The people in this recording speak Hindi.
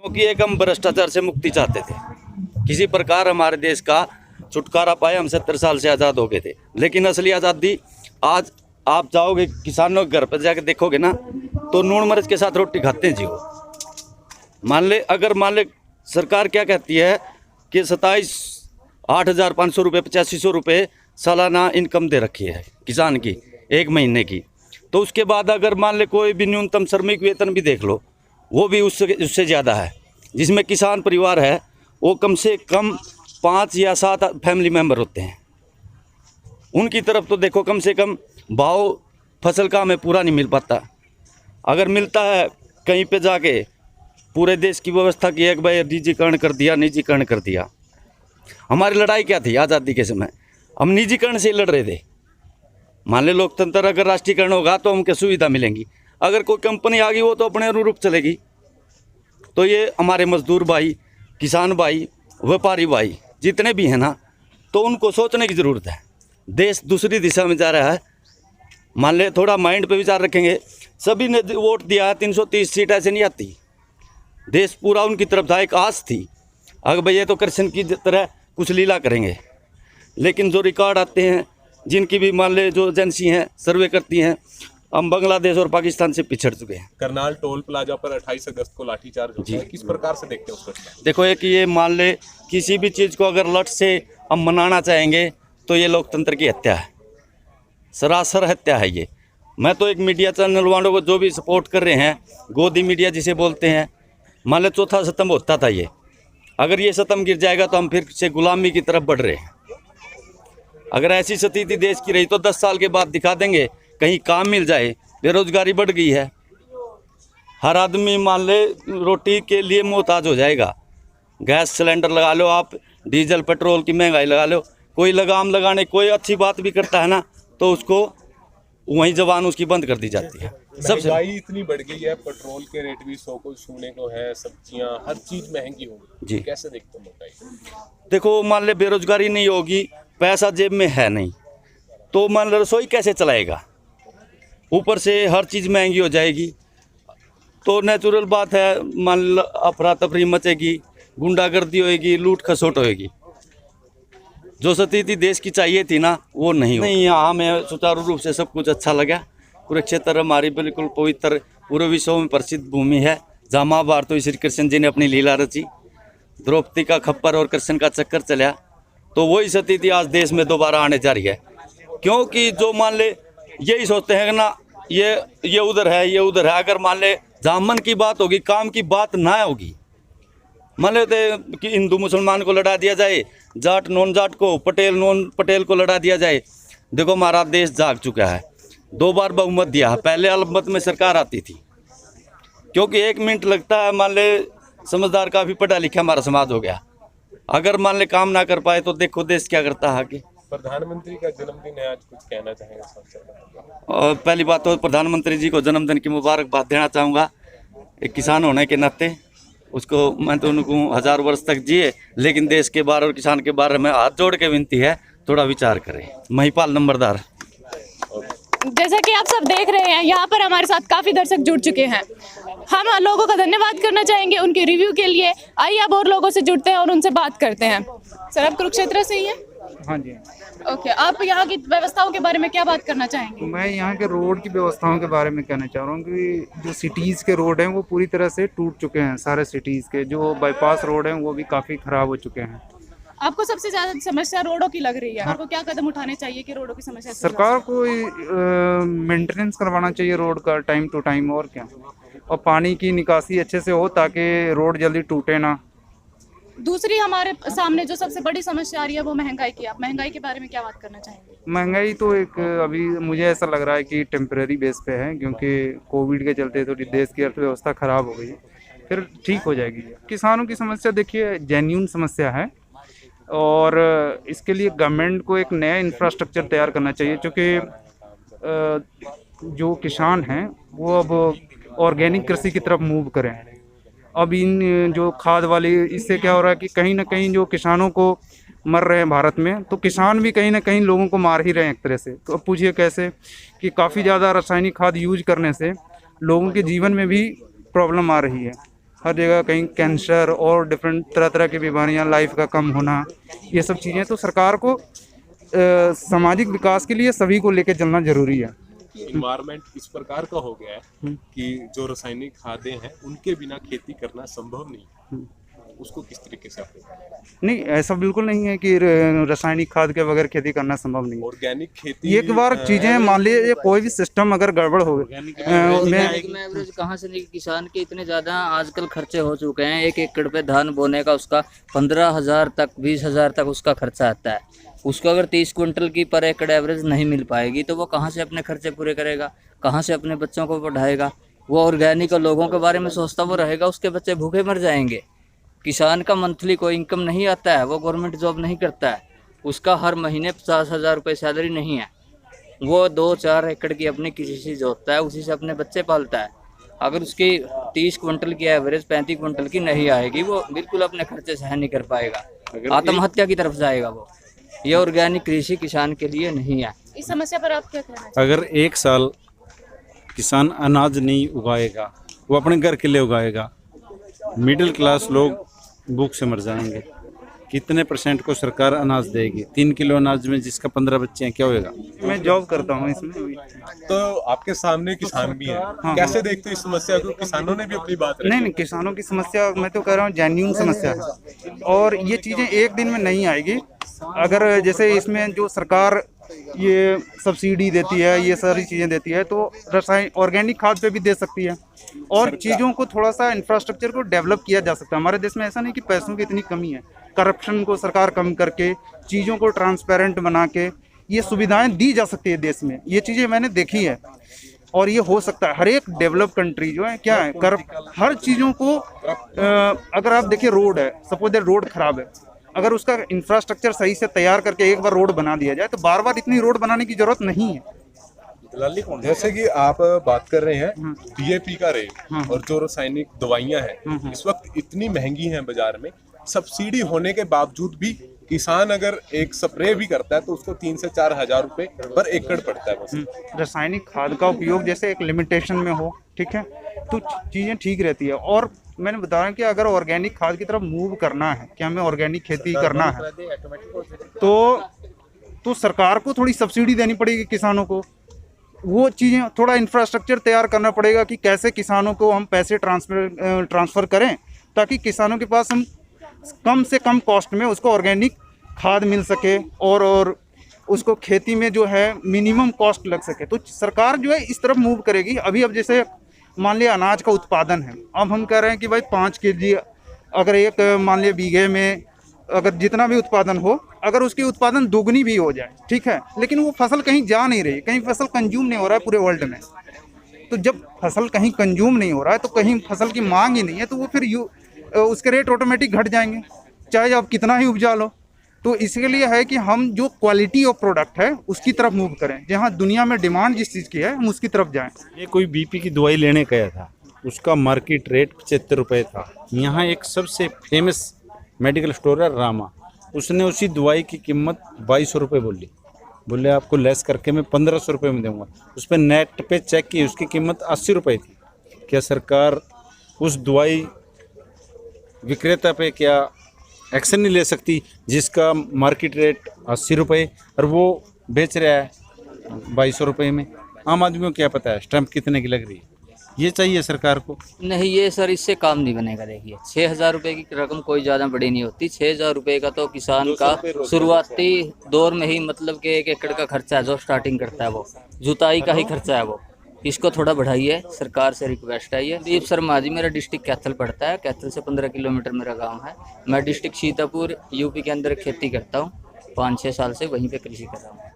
क्योंकि एक हम भ्रष्टाचार से मुक्ति चाहते थे, किसी प्रकार हमारे देश का छुटकारा पाए। हम 70 साल से आज़ाद हो गए थे, लेकिन असली आज़ादी आज आप जाओगे किसानों के घर पर जाकर देखोगे ना, तो नून मिर्च के साथ रोटी खाते हैं जी वो। मान ले सरकार क्या कहती है कि 8,500 रुपये 8500 रुपये सालाना इनकम दे रखी है किसान की एक महीने की, तो उसके बाद अगर मान ले कोई भी न्यूनतम श्रमिक वेतन भी देख लो, वो भी उससे ज़्यादा है। जिसमें किसान परिवार है वो कम से कम 5 या 7 फैमिली मेम्बर होते हैं। उनकी तरफ तो देखो, कम से कम भाव फसल का हमें पूरा नहीं मिल पाता। अगर मिलता है कहीं पे जाके पूरे देश की व्यवस्था की एक बार निजीकरण कर दिया, निजीकरण कर दिया। हमारी लड़ाई क्या थी आज़ादी के समय? हम निजीकरण से ही लड़ रहे थे। मान ले लोकतंत्र अगर राष्ट्रीयकरण होगा तो हमको सुविधा मिलेंगी, अगर कोई कंपनी आ गई वो तो अपने अनुरूप चलेगी। तो ये हमारे मजदूर भाई, किसान भाई, व्यापारी भाई जितने भी हैं ना, तो उनको सोचने की ज़रूरत है। देश दूसरी दिशा में जा रहा है। मान ले थोड़ा माइंड पे विचार रखेंगे, सभी ने वोट दिया है, 330 सीट ऐसे नहीं आती। देश पूरा उनकी तरफ था, एक आस थी अगर भाई ये तो कृष्ण की तरह कुछ लीला करेंगे। लेकिन जो रिकॉर्ड आते हैं, जिनकी भी मान ले जो एजेंसी हैं सर्वे करती हैं, हम बांग्लादेश और पाकिस्तान से पिछड़ चुके हैं। करनाल टोल प्लाजा पर 28 अगस्त को लाठीचार्ज होता है, किस प्रकार से देखते हैं उसको? देखो, एक ये मान ले किसी भी चीज़ को अगर लट से हम मनाना चाहेंगे तो ये लोकतंत्र की हत्या है, सरासर हत्या है ये। मैं तो एक मीडिया चैनल वालों को जो भी सपोर्ट कर रहे हैं, गोदी मीडिया जिसे बोलते हैं, मान ले चौथा स्तंभ होता था ये, अगर ये स्तंभ गिर जाएगा तो हम फिर से गुलामी की तरफ बढ़ रहे हैं। अगर ऐसी स्थिति देश की रही तो 10 साल के बाद दिखा देंगे कहीं काम मिल जाए। बेरोजगारी बढ़ गई है, हर आदमी मान ले रोटी के लिए मोहताज हो जाएगा। गैस सिलेंडर लगा लो आप, डीजल पेट्रोल की महंगाई लगा लो, कोई लगाम लगाने कोई अच्छी बात भी करता है ना, तो उसको वहीं जबान उसकी बंद कर दी जाती है। सबसे महंगाई इतनी बढ़ गई है, पेट्रोल के रेट भी 100 को छूने को है, सब्जियां हर चीज महंगी हो गई जी। कैसे देखते हो महंगाई? देखो, मान ले बेरोजगारी नहीं होगी, पैसा जेब में है नहीं, तो मान लो रसोई कैसे चलाएगा? ऊपर से हर चीज़ महंगी हो जाएगी, तो नेचुरल बात है, मान लो अफरा तफरी मचेगी, गुंडागर्दी होएगी, लूट खसोट होएगी। जो स्थिति देश की चाहिए थी ना, वो नहीं हुई। यहाँ हमें सुचारू रूप से सब कुछ अच्छा लगा। कुरुक्षेत्र हमारी बिल्कुल पवित्र पूरे विश्व में प्रसिद्ध भूमि है, जहाँ महाभारत तो श्री कृष्ण जी ने अपनी लीला रची, द्रौपदी का खप्पर और कृष्ण का चक्कर चला। तो वही स्थिति आज देश में दोबारा आने जा रही है, क्योंकि जो मान ले यही सोचते हैं कि ना ये उधर है, ये उधर है। अगर मान ले जहाँ मन की बात होगी, काम की बात ना होगी, मान लेते कि हिंदू मुसलमान को लड़ा दिया जाए, जाट नॉन जाट को, पटेल नॉन पटेल को लड़ा दिया जाए। देखो, हमारा देश जाग चुका है, 2 बार बहुमत दिया है। पहले अल्पमत में सरकार आती थी, क्योंकि 1 मिनट लगता है। मान ले समझदार काफ़ी पढ़ा लिखा हमारा समाज हो गया, अगर मान ले काम ना कर पाए तो देखो देश क्या करता है आगे। प्रधानमंत्री का जन्मदिन है आज, कुछ कहना चाहेंगे? और पहली बात तो प्रधानमंत्री जी को जन्मदिन की मुबारकबाद देना चाहूँगा। एक किसान होने के नाते उसको मैं तो उनको 1000 वर्ष तक जिए, लेकिन देश के बारे और किसान के बारे में हाथ जोड़ के विनती है, थोड़ा विचार करें। महिपाल नंबरदार। जैसा कि आप सब देख रहे हैं, यहाँ पर हमारे साथ काफ़ी दर्शक जुड़ चुके हैं। हम लोगों का धन्यवाद करना चाहेंगे उनके रिव्यू के लिए। आइए अब और लोगों से जुड़ते हैं और उनसे बात करते हैं। सर, आप कुरुक्षेत्र से ही हैं? हाँ जी। ओके, आप यहाँ की व्यवस्थाओं के बारे में क्या बात करना चाहेंगे? मैं यहाँ के रोड की व्यवस्थाओं के बारे में कहना चाह रहा हूँ कि जो सिटीज़ के रोड हैं वो पूरी तरह से टूट चुके हैं। सारे सिटीज़ के जो बाईपास रोड हैं वो भी काफ़ी ख़राब हो चुके हैं। आपको सबसे ज़्यादा समस्या रोडों की लग रही है? आपको क्या कदम उठाने चाहिए कि रोडों की समस्या? सरकार को मेंटेनेंस करवाना चाहिए रोड का टाइम टू टाइम, और क्या, और पानी की निकासी अच्छे से हो ताकि रोड जल्दी टूटे ना। दूसरी हमारे सामने जो सबसे बड़ी समस्या आ रही है वो महंगाई की। आप महंगाई के बारे में क्या बात करना चाहेंगे? महंगाई तो एक अभी मुझे ऐसा लग रहा है कि टेम्परेरी बेस पे है, क्योंकि कोविड के चलते थोड़ी देश की अर्थव्यवस्था ख़राब हो गई, फिर ठीक हो जाएगी। किसानों की समस्या देखिए जेन्युइन समस्या है, और इसके लिए गवर्नमेंट को एक नया इंफ्रास्ट्रक्चर तैयार करना चाहिए, क्योंकि जो किसान हैं वो अब ऑर्गेनिक कृषि की तरफ मूव करें। अब इन जो खाद वाली, इससे क्या हो रहा है कि कहीं ना कहीं जो किसानों को मर रहे हैं भारत में, तो किसान भी कहीं ना कहीं लोगों को मार ही रहे हैं एक तरह से। तो अब पूछिए कैसे, कि काफ़ी ज़्यादा रासायनिक खाद यूज करने से लोगों के जीवन में भी प्रॉब्लम आ रही है। हर जगह कहीं कैंसर और डिफरेंट तरह तरह की बीमारियां, लाइफ का कम होना, ये सब चीज़ें तो सरकार को सामाजिक विकास के लिए सभी को लेकर चलना जरूरी है। इन्वायरमेंट इस प्रकार का हो गया है कि जो रासायनिक खादें हैं उनके बिना खेती करना संभव नहीं है। उसको किस तरीके से आप नहीं, ऐसा बिल्कुल नहीं है कि रासायनिक खाद के बगैर खेती करना संभव नहीं है। ऑर्गेनिक खेती एक बार चीजें मान लीजिए कोई भी सिस्टम अगर गड़बड़ हो गई एवरेज कहाँ से नहीं, किसान के इतने ज़्यादा आजकल खर्चे हो चुके हैं। 1 एकड़ पे धान बोने का उसका 15,000 तक 20,000 तक उसका खर्चा आता है। उसको अगर 30 क्विंटल की पर एकड़ एवरेज नहीं मिल पाएगी तो वो कहाँ से अपने खर्चे पूरे करेगा, कहाँ से अपने बच्चों को पढ़ाएगा। वो ऑर्गेनिक और लोगों के बारे में सोचता वो रहेगा, उसके बच्चे भूखे मर जाएंगे। किसान का मंथली कोई इनकम नहीं आता है, वो गवर्नमेंट जॉब नहीं करता है, उसका हर महीने 50,000 रुपये सैलरी नहीं है। वो 2-4 एकड़ की अपनी किसी से जोतता है, उसी से अपने बच्चे पालता है। अगर उसकी 30 क्विंटल की एवरेज 35 क्विंटल की नहीं आएगी, वो बिल्कुल अपने खर्चे सहन नहीं कर पाएगा, आत्महत्या की तरफ जाएगा वो। ये ऑर्गेनिक कृषि किसान के लिए नहीं है। इस समस्या पर आप क्या कहना चाहते हैं? अगर 1 साल किसान अनाज नहीं उगाएगा, वो अपने घर के लिए उगाएगा, मिडिल क्लास लोग भूख से मर जाएंगे। कितने परसेंट को सरकार अनाज देगी? 3 किलो अनाज में जिसका 15 बच्चे हैं क्या होएगा? मैं जॉब करता हूँ इसमें अभी। तो आपके सामने किसान भी हैं, कैसे देखते हो इस समस्या को? किसानों ने भी अपनी बात रखी। नहीं, किसानों की समस्या मैं तो कह रहा हूँ जेन्युइन समस्या है, और ये चीज़ें एक दिन में नहीं आएगी। अगर जैसे इसमें जो सरकार ये सब्सिडी देती है, ये सारी चीज़ें देती है, तो रसायन ऑर्गेनिक खाद पे भी दे सकती है, और चीज़ों को थोड़ा सा इंफ्रास्ट्रक्चर को डेवलप किया जा सकता है। हमारे देश में ऐसा नहीं कि पैसों की इतनी कमी है, करप्शन को सरकार कम करके चीज़ों को ट्रांसपेरेंट बना के ये सुविधाएं दी जा सकती है देश में। ये चीज़ें मैंने देखी है और ये हो सकता है। हर एक डेवलप कंट्री जो है क्या है, हर चीज़ों को अगर आप देखिए, रोड है, सपोज रोड खराब है, अगर उसका इंफ्रास्ट्रक्चर सही से तैयार करके एक बार रोड बना दिया जाए तो बार बार इतनी रोड बनाने की जरूरत नहीं है। जैसे कि आप बात कर रहे हैं DAP का रेट और जो रासायनिक दवाइयां हैं इस वक्त इतनी महंगी हैं बाजार में, सब्सिडी होने के बावजूद भी किसान अगर एक स्प्रे भी करता है तो उसको 3 से 4 हजार रुपए पर एकड़ पड़ता है बस। रासायनिक खाद का उपयोग जैसे एक लिमिटेशन में हो, ठीक है, तो चीज़ें ठीक रहती है। और मैंने बताया कि अगर ऑर्गेनिक खाद की तरफ मूव करना है, कि हमें ऑर्गेनिक खेती करना है, तो सरकार को थोड़ी सब्सिडी देनी पड़ेगी किसानों को। वो चीज़ें थोड़ा इंफ्रास्ट्रक्चर तैयार करना पड़ेगा कि कैसे किसानों को हम पैसे ट्रांसफ़र करें, ताकि किसानों के पास हम कम से कम कॉस्ट में उसको ऑर्गेनिक खाद मिल सके और उसको खेती में जो है मिनिमम कॉस्ट लग सके। तो सरकार जो है इस तरफ मूव करेगी। अभी अब जैसे मान लिया अनाज का उत्पादन है, अब हम कह रहे हैं कि भाई 5 kg अगर एक मान लिया बीघे में अगर जितना भी उत्पादन हो, अगर उसकी उत्पादन दोगुनी भी हो जाए, ठीक है, लेकिन वो फसल कहीं जा नहीं रही, कहीं फसल कंज्यूम नहीं हो रहा है पूरे वर्ल्ड में। तो जब फसल कहीं कंज्यूम नहीं हो रहा है तो कहीं फसल की मांग ही नहीं है, तो वो फिर उसके रेट ऑटोमेटिक घट जाएंगे, चाहे आप कितना ही उपजा लो। तो इसके लिए है कि हम जो क्वालिटी ऑफ प्रोडक्ट है उसकी तरफ मूव करें, जहाँ दुनिया में डिमांड जिस चीज़ की है हम उसकी तरफ जाएं। ये कोई BP की दवाई लेने गया था, उसका मार्केट रेट 75 रुपये था। यहाँ एक सबसे फेमस मेडिकल स्टोर है रामा, उसने उसी दवाई की कीमत 2200 रुपये बोले आपको लेस करके मैं 1500 रुपये में दूंगा। उस पर नेट पे चेक की, उसकी कीमत 80 रुपये थी। क्या सरकार उस दवाई विक्रेता पे क्या एक्शन नहीं ले सकती जिसका मार्केट रेट 80 रुपये और वो बेच रहा है 2200 रुपये में? आम आदमी को क्या पता है स्टैंप कितने की लग रही है? ये चाहिए सरकार को। नहीं, ये सर इससे काम नहीं बनेगा। देखिए 6,000 रुपये की रकम कोई ज़्यादा बड़ी नहीं होती। 6,000 रुपये का तो किसान का शुरुआती दौर में ही मतलब कि 1 एकड़ का खर्चा है जो स्टार्टिंग करता है, वो जुताई का ही खर्चा है। वो इसको थोड़ा बढ़ाइए, सरकार से रिक्वेस्ट है। ये दीप शर्मा जी, मेरा डिस्ट्रिक्ट कैथल पड़ता है, कैथल से 15 किलोमीटर मेरा गाँव है। मैं डिस्ट्रिक्ट सीतापुर UP के अंदर खेती करता हूँ, 5-6 साल से वहीं पर कृषि कर रहा हूँ।